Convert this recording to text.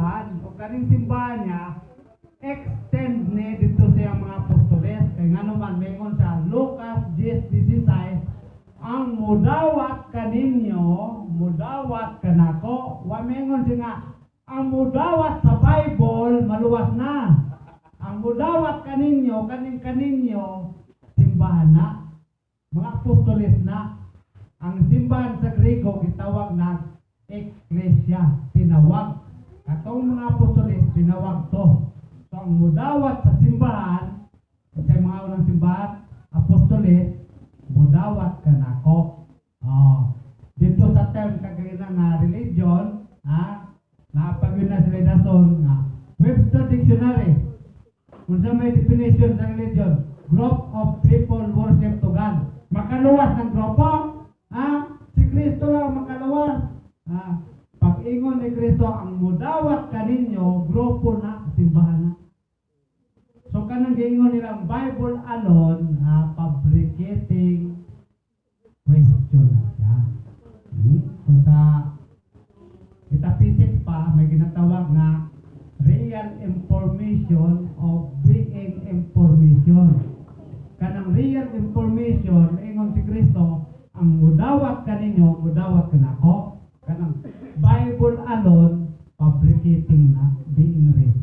simbahan. O kaning simbahan niya, extend ni dito sa mga apostoles. Kaya nga naman, mayroon sa Lucas 10:16, ang mudawat kaninyo, mudawat kanako. Wa mayroon siya nga, ang mudawat sa Bible, maluwas na. Ang mudawat kaninyo, kaninyo, simbahan na. Mga apostoles na. Ang simbahan sa Griego, gitawag na Ecclesia, tinawag. Katong mga apostoles, tinawag to. So, ang mudawat sa simbahan, sa mga unang simbahan, apostoles, mudawat ka na ako. Dito sa term kagaya nga religion, napagin na sila nason nga Webster Dictionary. Kung sa may definition sa religion, group of people worship to God. Makaluwas ng grupo, si Kristo lang makaluwas. Pag-ingon ni Kristo, ang mudawat kaninyo, grupo na, simbahan na. So, kanang gingon nilang Bible alone, fabricating question na siya. So, sa metaphysics pa, may ginatawag na real information of being information. Kanang real information, ingon si Kristo, ang mudawat kaninyo, mudawat kanako. Kanang Bible alone, fabricating na, being real.